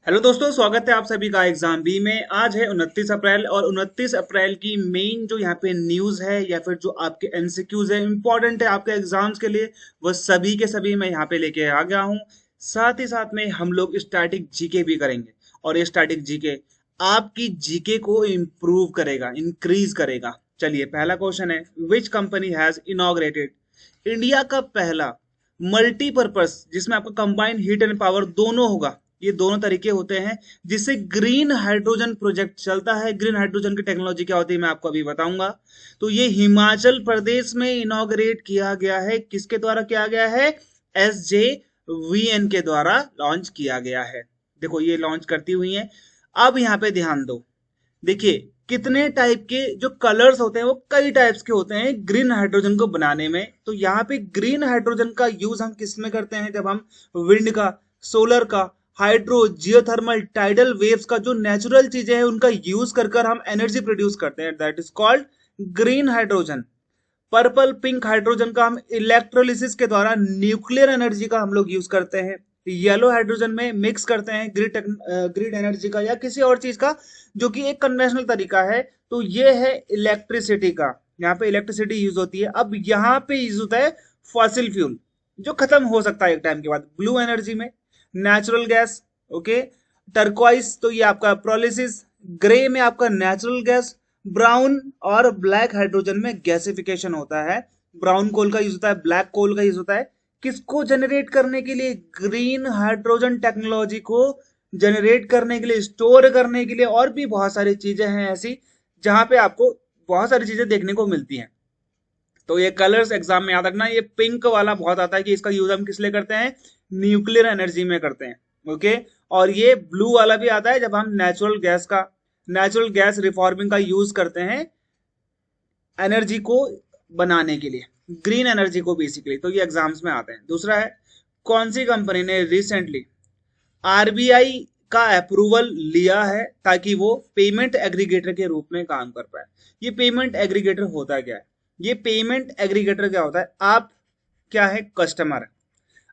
Hello दोस्तों, स्वागत है आप सभी का एग्जाम बी में। आज है 29 अप्रैल और 29 अप्रैल की मेन जो यहाँ पे न्यूज़ है या फिर जो आपके एमसीक्यूज है, इंपॉर्टेंट है आपके एग्जाम्स के लिए, वो सभी के सभी मैं यहाँ पे लेके आ गया हूँ। साथ ही साथ में हम लोग स्टैटिक जीके भी करेंगे और ये स्टैटिक जीके आपकी जीके को इम्प्रूव करेगा, इंक्रीज करेगा। चलिए, पहला क्वेश्चन है, which company has inaugurated India का पहला मल्टीपर्पज, जिसमें आपका कंबाइंड हीट एंड पावर दोनों होगा, ये दोनों तरीके होते हैं, जिससे ग्रीन हाइड्रोजन प्रोजेक्ट चलता है। ग्रीन हाइड्रोजन की टेक्नोलॉजी क्या होती है मैं आपको अभी बताऊंगा। तो ये हिमाचल प्रदेश में इनॉग्रेट किया गया है। किसके द्वारा किया गया है? SJVN के द्वारा लॉन्च किया गया है। देखो, ये लॉन्च करती हुई है। अब यहाँ पे ध्यान दो, देखिए कितने टाइप के जो कलर्स होते हैं वो कई टाइप्स के होते हैं ग्रीन हाइड्रोजन को बनाने में। तो यहाँ पे ग्रीन हाइड्रोजन का यूज हम किस में करते हैं? जब हम विंड का, सोलर का, हाइड्रो, जियोथर्मल, टाइडल वेव्स का, जो नेचुरल चीजें हैं उनका यूज कर कर हम एनर्जी प्रोड्यूस करते हैं, that is called green hydrogen. Purple pink hydrogen का हम इलेक्ट्रोलिसिस के द्वारा न्यूक्लियर एनर्जी का हम लोग यूज करते हैं। येलो हाइड्रोजन में मिक्स करते हैं ग्रिड एनर्जी का या किसी और चीज का, जो कि एक कन्वेंशनल तरीका है। तो ये है इलेक्ट्रिसिटी का, यहाँ पे इलेक्ट्रिसिटी यूज होती है। अब यहाँ पे यूज होता है फॉसिल फ्यूल, जो खत्म हो सकता है एक टाइम के बाद। ब्लू एनर्जी में नेचुरल गैस, ओके। टर्क्वाइस तो ये आपका प्रोलिसिस, ग्रे में आपका नेचुरल गैस, ब्राउन और ब्लैक हाइड्रोजन में गैसिफिकेशन होता है। ब्राउन कोल का यूज होता है, ब्लैक कोल का यूज होता है, किसको जनरेट करने के लिए? ग्रीन हाइड्रोजन टेक्नोलॉजी को जनरेट करने के लिए, स्टोर करने के लिए, और भी बहुत सारी चीजें हैं ऐसी जहां पे आपको बहुत सारी चीजें देखने को मिलती हैं। तो ये कलर्स एग्जाम में याद रखना। ये पिंक वाला बहुत आता है कि इसका यूज हम किस लिए करते हैं? न्यूक्लियर एनर्जी में करते हैं, ओके। और ये ब्लू वाला भी आता है जब हम नेचुरल गैस रिफॉर्मिंग का यूज करते हैं एनर्जी को बनाने के लिए, ग्रीन एनर्जी को बेसिकली। तो ये एग्जाम्स में आते हैं। दूसरा है, कौन सी कंपनी ने रिसेंटली आरबीआई का अप्रूवल लिया है ताकि वो पेमेंट एग्रीगेटर के रूप में काम कर पाए? ये पेमेंट एग्रीगेटर होता क्या है? ये पेमेंट एग्रीगेटर क्या होता है? आप क्या है? कस्टमर है।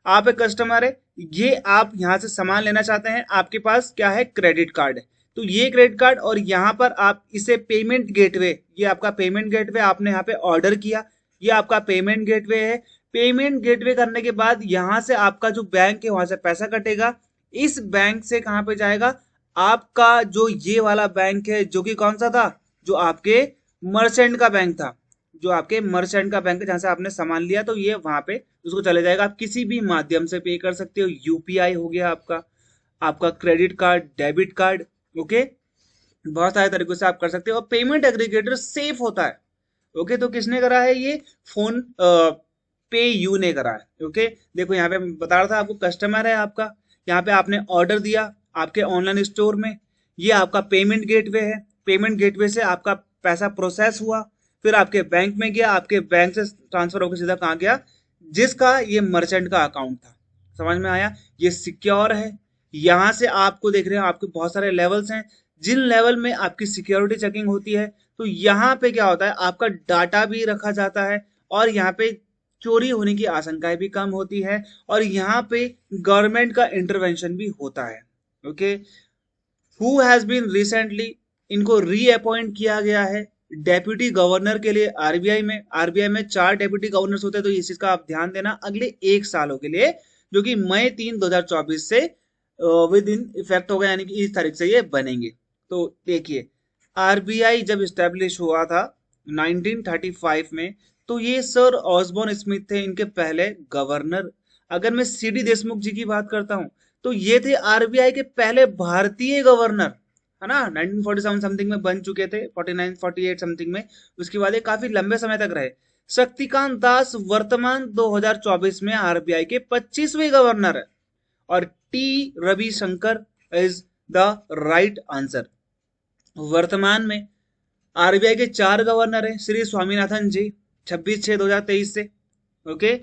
आप एक कस्टमर है, ये आप यहाँ से सामान लेना चाहते हैं, आपके पास क्या है? क्रेडिट कार्ड है। तो ये क्रेडिट कार्ड, और यहाँ पर आप इसे पेमेंट गेटवे, ये आपका पेमेंट गेटवे, आपने यहाँ पे ऑर्डर किया, ये आपका पेमेंट गेटवे है। पेमेंट गेटवे करने के बाद यहाँ से आपका जो बैंक है वहां से पैसा कटेगा। इस बैंक से कहाँ पे जाएगा? आपका जो ये वाला बैंक है, जो कि कौन सा था? जो आपके मर्चेंट का बैंक था, जो आपके मर्चेंट का बैंक है, जहां से आपने सामान लिया, तो ये वहां पे उसको चले जाएगा। आप किसी भी माध्यम से पे कर सकते हो। यूपीआई हो गया आपका, आपका credit card, debit card, okay. बहुत सारे तरीकों से आप कर सकते हो और पेमेंट एग्रीगेटर सेफ होता है, ओके। तो किसने करा है ये? फोन पे यू ने करा है, ओके। देखो यहाँ पे मैं बता रहा था आपको, कस्टमर है आपका, यहाँ पे आपने ऑर्डर दिया आपके ऑनलाइन स्टोर में, ये आपका पेमेंट गेटवे है। पेमेंट गेटवे से आपका पैसा प्रोसेस हुआ, फिर आपके बैंक में गया, आपके बैंक से ट्रांसफर होकर सीधा कहाँ गया? जिसका ये मर्चेंट का अकाउंट था। समझ में आया? ये सिक्योर है। यहाँ से आपको देख रहे हो, आपके बहुत सारे लेवल्स हैं, जिन लेवल में आपकी सिक्योरिटी चेकिंग होती है। तो यहाँ पे क्या होता है? आपका डाटा भी रखा जाता है और यहाँ पे चोरी होने की आशंकाएं भी कम होती है, और यहाँ पे गवर्नमेंट का इंटरवेंशन भी होता है, okay. Who has been recently, इनको रीअपॉइंट किया गया है डेप्यूटी गवर्नर के लिए आरबीआई में 4 डेप्यूटी गवर्नर्स होते हैं। तो इस चीज का आप ध्यान देना अगले 1 सालों के लिए, जो कि मई 3 2024 से विद इन इफेक्ट होगा, यानी कि इस तारीख से ये बनेंगे। तो देखिए, आरबीआई जब स्टेब्लिश हुआ था 1935 में, तो ये सर ऑसबॉर्न स्मिथ थे इनके पहले गवर्नर। अगर मैं सीडी देशमुख जी की बात करता हूं, तो ये थे आरबीआई के पहले भारतीय गवर्नर, है ना। 1947 समथिंग में बन चुके थे, 49 48 समथिंग में। उसके बाद ये काफी लंबे समय तक रहे। शक्तिकांत दास वर्तमान 2024 में आरबीआई के 25वें गवर्नर है, और T Ravishankar is the right answer. वर्तमान में आरबीआई के 4 गवर्नर हैं। श्री स्वामीनाथन जी 26/6/2023 से, ओके।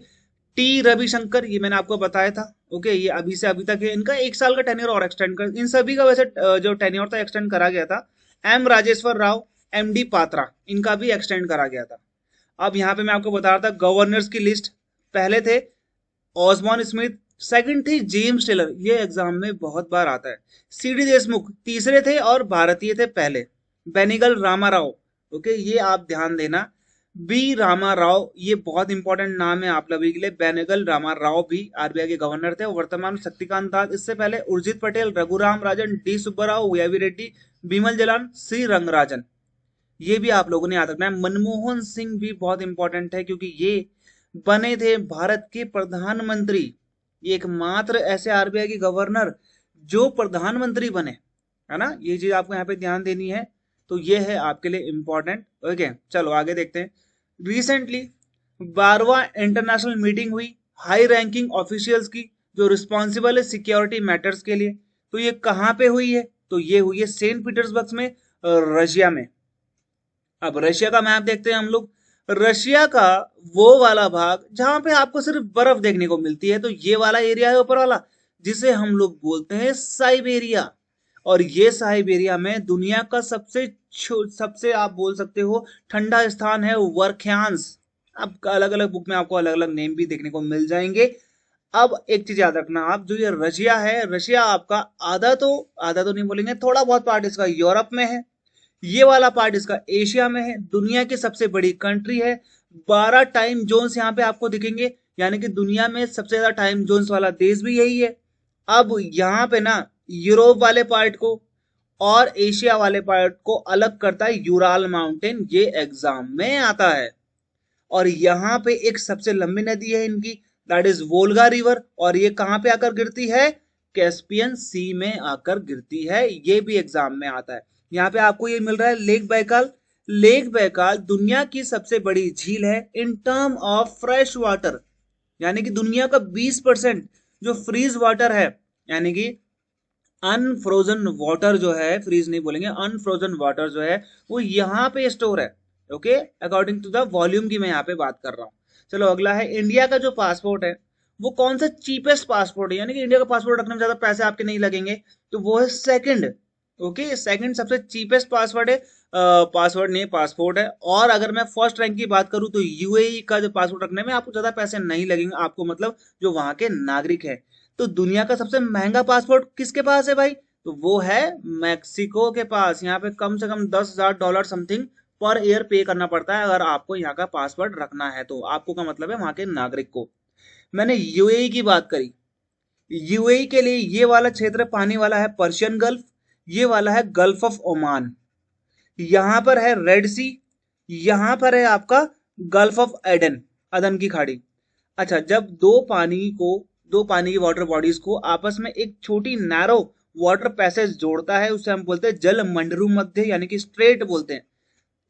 टी रविशंकर, ये मैंने आपको बताया था, ओके। ये अभी से अभी तक है, इनका 1 साल का टेन्योर और एक्सटेंड कर, इन सभी का वैसे जो टेन्योर था एक्सटेंड करा गया था। एम राजेश्वर राव, एमडी पात्रा, इनका भी एक्सटेंड करा गया था। अब यहाँ पे मैं आपको बता रहा था गवर्नर्स की लिस्ट, पहले थे ऑसबॉर्न स्मिथ, सेकंड थी जेम्स टेलर, ये एग्जाम में बहुत बार आता है। सीडी देशमुख तीसरे थे और भारतीय थे पहले। बेनिगल रामाराव, ओके ये आप ध्यान देना। बी रामाराव, ये बहुत इंपॉर्टेंट नाम है आप लोगों के लिए। बेनिगल रामाराव भी आरबीआई के गवर्नर थे और वर्तमान में शक्तिकांत दास, इससे पहले उर्जित पटेल, रघुराम राजन, डी सुब्बाराव, वीआईवी रेड्डी, बिमल जलान, सी रंगराजन, ये भी आप लोगों ने याद रखना है। मनमोहन सिंह भी बहुत इंपॉर्टेंट है क्योंकि ये बने थे भारत के प्रधानमंत्री, ये एकमात्र ऐसे आरबीआई के गवर्नर जो प्रधानमंत्री बने, है ना, ये चीज आपको यहाँ पे ध्यान देनी है। तो ये है आपके लिए इंपॉर्टेंट। ओके चलो आगे देखते हैं। रिसेंटली 12वां इंटरनेशनल मीटिंग हुई हाई रैंकिंग ऑफिशियल्स की जो रिस्पॉन्सिबल है सिक्योरिटी मैटर्स के लिए। तो ये कहाँ पे हुई है? तो ये हुई है सेंट पीटर्सबर्ग में, रशिया में। अब रशिया का मैप देखते हैं हम लोग। रशिया का वो वाला भाग जहां पे आपको सिर्फ बर्फ देखने को मिलती है, तो ये वाला एरिया है ऊपर वाला, जिसे हम लोग बोलते हैं साइबेरिया। और ये साइबेरिया में दुनिया का सबसे आप बोल सकते हो ठंडा स्थान है वर्ख्यांस। अब अलग अलग बुक में आपको अलग अलग नेम भी देखने को मिल जाएंगे। अब एक चीज याद रखना आप, जो ये रशिया है, रशिया आपका आधा तो नहीं बोलेंगे, थोड़ा बहुत पार्ट इसका यूरोप में है, ये वाला पार्ट इसका एशिया में है, दुनिया की सबसे बड़ी कंट्री है। 12 टाइम जोन्स यहाँ पे आपको दिखेंगे, यानी कि दुनिया में सबसे ज्यादा टाइम जोन्स वाला देश भी यही है। अब यहाँ पे ना यूरोप वाले पार्ट को और एशिया वाले पार्ट को अलग करता है यूराल माउंटेन, ये एग्जाम में आता है। और यहाँ पे एक सबसे लंबी नदी है इनकी, दैट इज वोल्गा रिवर, और ये कहाँ पे आकर गिरती है? कैस्पियन सी में आकर गिरती है, ये भी एग्जाम में आता है। यहाँ पे आपको ये मिल रहा है लेक बैकाल। लेक बैकाल दुनिया की सबसे बड़ी झील है in term of fresh water, यानी कि दुनिया का 20% जो फ्रीज वाटर है, यानी कि अनफ्रोजन वाटर जो है, फ्रीज नहीं बोलेंगे, अनफ्रोजन वाटर जो है वो यहाँ पे स्टोर है। Okay according to the volume की मैं यहाँ पे बात कर रहा हूँ। चलो अगला है इंडिया का जो पासपोर्ट है वो कौन सा चीपेस्ट पासपोर्ट है, यानी कि इंडिया का पासपोर्ट रखने में ज्यादा पैसे आपके नहीं लगेंगे, तो वो है सेकंड। ओके सेकंड सबसे चीपेस्ट पासवर्ड है, पासवर्ड नहीं पासपोर्ट है। और अगर मैं फर्स्ट रैंक की बात करूं तो यूएई का जो पासपोर्ट रखने में आपको ज्यादा पैसे नहीं लगेंगे, आपको मतलब जो वहां के नागरिक है। तो दुनिया का सबसे महंगा पासपोर्ट किसके पास है भाई? तो वो है मैक्सिको के पास। यहाँ पे कम से कम $10,000 समथिंग पर ईयर पे करना पड़ता है अगर आपको यहाँ का पासपोर्ट रखना है, तो आपको का मतलब है वहां के नागरिक को। मैंने यूएई की बात करी, यूएई के लिए ये वाला क्षेत्र पानी वाला है पर्शियन गल्फ, ये वाला है गल्फ ऑफ ओमान, यहां पर है रेड सी, यहां पर है आपका गल्फ ऑफ एडन, अदन की खाड़ी। अच्छा जब दो पानी की वाटर बॉडीज को आपस में एक छोटी नैरो वाटर पैसेज जोड़ता है, उसे हम बोलते हैं जल मंडरू मध्य, यानी कि स्ट्रेट बोलते हैं।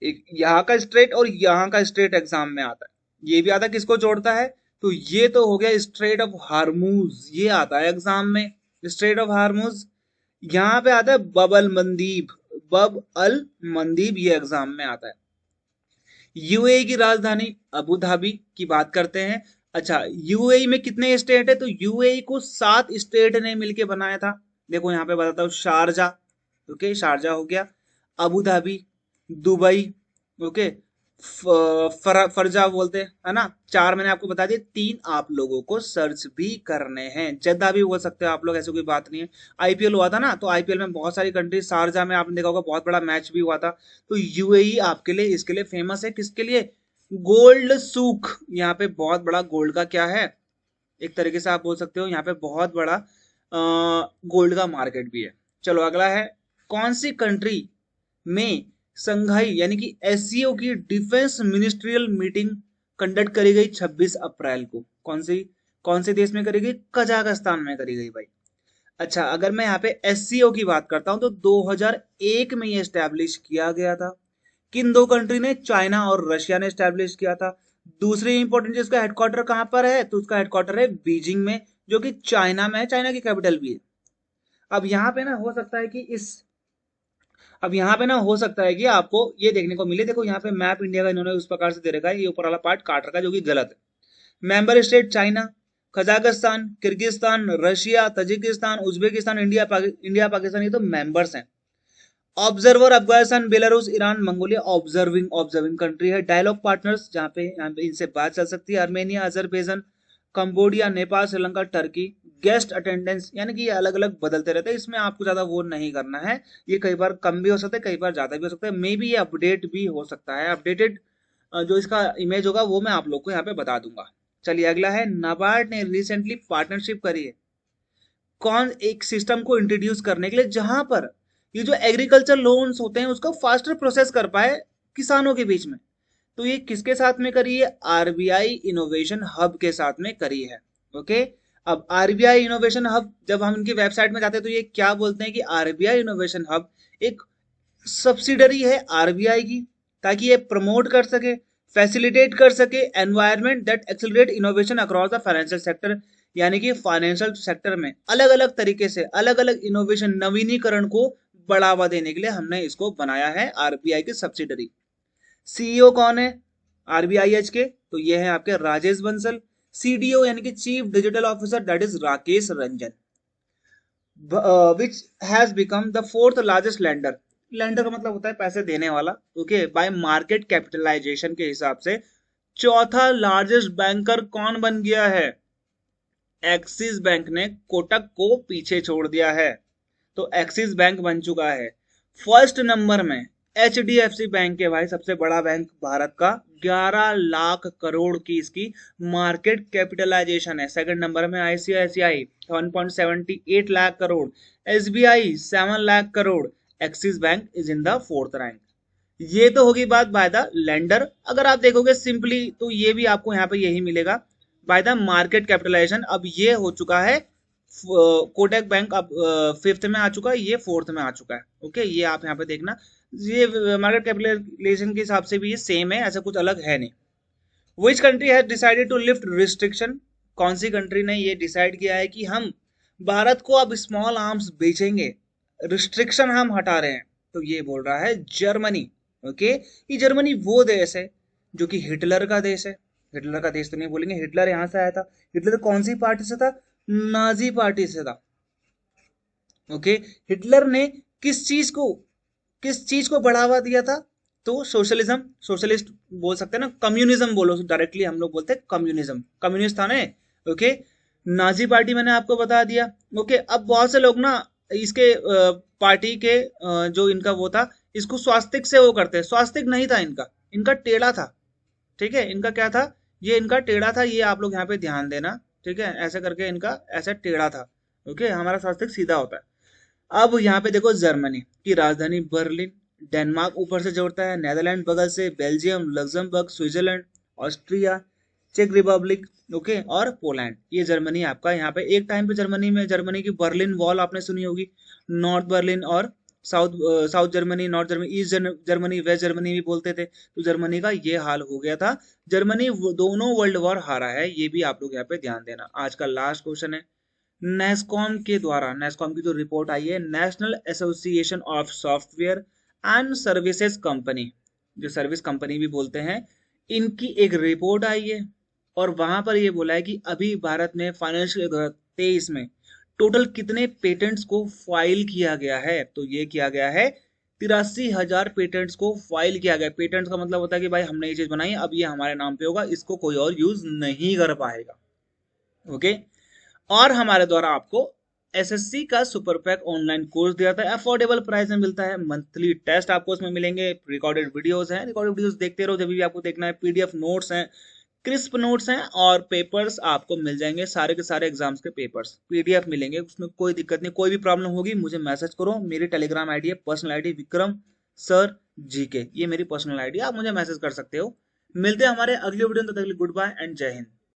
एक यहाँ का स्ट्रेट और यहाँ का स्ट्रेट एग्जाम में आता है। ये भी आता है किसको जोड़ता है? तो ये तो हो गया स्ट्रेट ऑफ हार्मूज, ये आता है एग्जाम में, स्ट्रेट ऑफ हार्मूज। यहाँ पे आता है बब अल मंदीब, ये एग्जाम में आता है। यूएई की राजधानी अबू धाबी की बात करते हैं। अच्छा यूएई में कितने स्टेट है? तो यूएई को 7 स्टेट ने मिलके बनाया था। देखो यहाँ पे बताता हूँ, शारजा, ओके शारजा हो गया, अबू धाबी, दुबई, ओके फरजा बोलते हैं, है ना। 4 मैंने आपको बता दिए, 3 आप लोगों को सर्च भी करने हैं, जद्दा भी बोल सकते हो आप लोग, ऐसी कोई बात नहीं है। आईपीएल हुआ था ना, तो आईपीएल में बहुत सारी कंट्री, शारजा में आपने देखा होगा बहुत बड़ा मैच भी हुआ था। तो यूएई आपके लिए इसके लिए फेमस है, किसके लिए? गोल्ड सूख, यहाँ पे बहुत बड़ा गोल्ड का क्या है, एक तरीके से आप बोल सकते हो यहाँ पे बहुत बड़ा गोल्ड का मार्केट भी है। चलो अगला है, कौन सी कंट्री में संघाई यानी कि एससीओ की डिफेंस मिनिस्ट्रियल मीटिंग कंडक्ट करी गई 26 अप्रैल को? कौन से देश में करी गई? कजाकिस्तान में करी गई भाई। अच्छा अगर मैं यहाँ पे एससीओ की बात करता हूं तो 2001 में ये स्टैब्लिश किया गया था। किन 2 कंट्री ने? चाइना और रशिया ने स्टैब्लिश किया था। दूसरी इंपॉर्टेंट, इसका हेडक्वार्टर कहां पर है? तो उसका हेडक्वार्टर है बीजिंग में, जो कि चाइना में है, चाइना की कैपिटल भी है। अब यहाँ पे ना हो सकता है कि अब यहाँ पे ना हो सकता है कि आपको ये देखने को मिले, देखो यहाँ पे मैप इंडिया का इन्होंने उस प्रकार से दे रखा है, ये ऊपर वाला पार्ट काट रखा है जो कि गलत है। Member state China, Kazakhstan, Kyrgyzstan, Russia, Tajikistan, Uzbekistan, India Pakistan, ये तो मेंबर्स हैं। Observer Afghanistan, Belarus, Iran, Mongolia observing country है। डायलॉग पार्टनर्स जहाँ पे इनसे बात चल सकती है, Armenia, Azerbaijan, Cambodia, Nepal, Sri Lanka, Turkey, guest attendance, यानी कि ये अलग अलग बदलते रहते हैं, इसमें आपको ज्यादा वो नहीं करना है। ये कई बार कम भी हो सकता है, कई बार ज्यादा भी हो सकता है, मे बी ये अपडेट भी हो सकता है। अपडेटेड जो इसका इमेज होगा वो मैं आप लोग को यहाँ पे बता दूंगा। चलिए अगला है, नाबार्ड ने रिसेंटली पार्टनरशिप करी है कौन एक सिस्टम को इंट्रोड्यूस करने के लिए, जहां पर ये जो एग्रीकल्चर लोन्स होते हैं उसको फास्टर प्रोसेस कर पाए किसानों के बीच में। तो ये किसके साथ में करी है? आरबीआई इनोवेशन हब के साथ में करी है। ओके, अब आरबीआई इनोवेशन हब जब हम इनकी वेबसाइट में जाते हैं तो ये क्या बोलते हैं कि आरबीआई इनोवेशन हब एक सब्सिडरी है आरबीआई की, ताकि ये प्रमोट कर सके, फैसिलिटेट कर सके environment that accelerate innovation across the financial sector, यानी कि फाइनेंशियल सेक्टर में अलग अलग तरीके से अलग अलग इनोवेशन नवीनीकरण को बढ़ावा देने के लिए हमने इसको बनाया है आरबीआई की सब्सिडरी। सीईओ कौन है आरबीआईएच के? तो ये है आपके राजेश बंसल। सीडीओ यानी कि chief digital officer that is Rakesh Ranjan, which has become the fourth largest lender. Lender का मतलब होता है पैसे देने वाला। ओके, बाय मार्केट कैपिटलाइजेशन के हिसाब से चौथा लार्जेस्ट बैंकर कौन बन गया है? एक्सिस बैंक ने कोटक को पीछे छोड़ दिया है, तो एक्सिस बैंक बन चुका है। फर्स्ट नंबर में एचडीएफसी बैंक है भाई, सबसे बड़ा बैंक भारत का, 11 लाख करोड़ की इसकी मार्केट कैपिटलाइजेशन है। सेकंड नंबर में ICICI 1.78 lakh crore, SBI 7 lakh crore, axis bank is in the fourth rank. ये तो होगी बात बाय द लेंडर। अगर आप देखोगे सिंपली तो ये भी आपको यहाँ पे यही मिलेगा बाय द मार्केट कैपिटलाइजेशन। अब ये हो चुका है कोटक बैंक, अब फिफ्थ में आ चुका है, ये फोर्थ में आ चुका है। ओके, ये आप यहाँ पे देखना, ये मार्केट कैपिटलाइजेशन के हिसाब से भी ये सेम है, ऐसा कुछ अलग है नहीं। Which country has decided to lift restriction? कौन सी कंट्री ने ये डिसाइड किया है कि हम भारत को अब स्मॉल आर्म्स बेचेंगे, रिस्ट्रिक्शन हम हटा रहे हैं? तो ये बोल रहा है जर्मनी। ओके, ये जर्मनी वो देश है जो कि हिटलर का देश है। हिटलर का देश तो नहीं बोलेंगे, हिटलर यहां से आया था। हिटलर कौन सी पार्टी से था? नाजी पार्टी से था। ओके, हिटलर ने किस चीज को बढ़ावा दिया था? तो सोशलिज्म, सोशलिस्ट बोल सकते हैं ना, कम्युनिज्म बोलो डायरेक्टली, हम लोग बोलते हैं कम्युनिज्म, कम्युनिस्ट था ना। ओके, नाजी पार्टी मैंने आपको बता दिया। ओके, अब बहुत से लोग ना इसके पार्टी के जो इनका वो था, इसको स्वास्तिक से वो करते हैं। स्वास्तिक नहीं था इनका, इनका टेढ़ा था। ठीक है, इनका क्या था? ये इनका टेढ़ा था, ये आप लोग यहाँ पे ध्यान देना। ठीक है, ऐसे करके इनका ऐसा टेढ़ा था। ओके, हमारा स्वास्तिक सीधा होता है। अब यहाँ पे देखो, जर्मनी की राजधानी बर्लिन, डेनमार्क ऊपर से जोड़ता है, नेदरलैंड बगल से, बेल्जियम, लग्जमबर्ग, स्विट्जरलैंड, ऑस्ट्रिया, चेक रिपब्लिक, ओके, और पोलैंड। ये जर्मनी आपका यहाँ पे एक टाइम पे जर्मनी की बर्लिन वॉल आपने सुनी होगी। नॉर्थ बर्लिन और south Germany, north Germany, east Germany, west Germany भी बोलते थे। तो जर्मनी का ये हाल हो गया था। जर्मनी दोनों वर्ल्ड वॉर हारा है, ये भी आप लोग यहाँ पे ध्यान देना। आज का लास्ट क्वेश्चन है, नेस्कॉम के द्वारा, नेस्कॉम की जो रिपोर्ट आई है, national association of software and services company, जो सर्विस कंपनी भी बोलते हैं, इनकी एक रिपोर्ट आई है और वहां पर ये बोला है कि अभी भारत में फाइनेंशियल 2023 में टोटल कितने पेटेंट्स को फाइल किया गया है? तो ये किया गया है 83,000 पेटेंट्स को फाइल किया गया। पेटेंट्स का मतलब होता है कि भाई हमने ये चीज बनाई, अब ये हमारे नाम पे होगा, इसको कोई और यूज नहीं कर पाएगा। ओके, और हमारे द्वारा आपको एसएससी का सुपर पैक ऑनलाइन कोर्स दिया था, अफोर्डेबल प्राइस में मिलता है। मंथली टेस्ट आपको उसमें मिलेंगे, रिकॉर्डेड वीडियोस हैं, रिकॉर्डेड वीडियोस देखते रहो जब भी आपको देखना है। पीडीएफ नोट्स हैं, क्रिस्प नोट्स हैं, और पेपर्स आपको मिल जाएंगे, सारे के सारे एग्जाम्स के पेपर्स पीडीएफ मिलेंगे, उसमें कोई दिक्कत नहीं। कोई भी प्रॉब्लम होगी मुझे मैसेज करो, मेरी टेलीग्राम आईडी है, personal ID Vikram sir GK, ये मेरी पर्सनल आईडी है, आप मुझे मैसेज कर सकते हो। मिलते हैं हमारे अगले वीडियो में, तब तक के लिए गुड बाय एंड जय हिंद।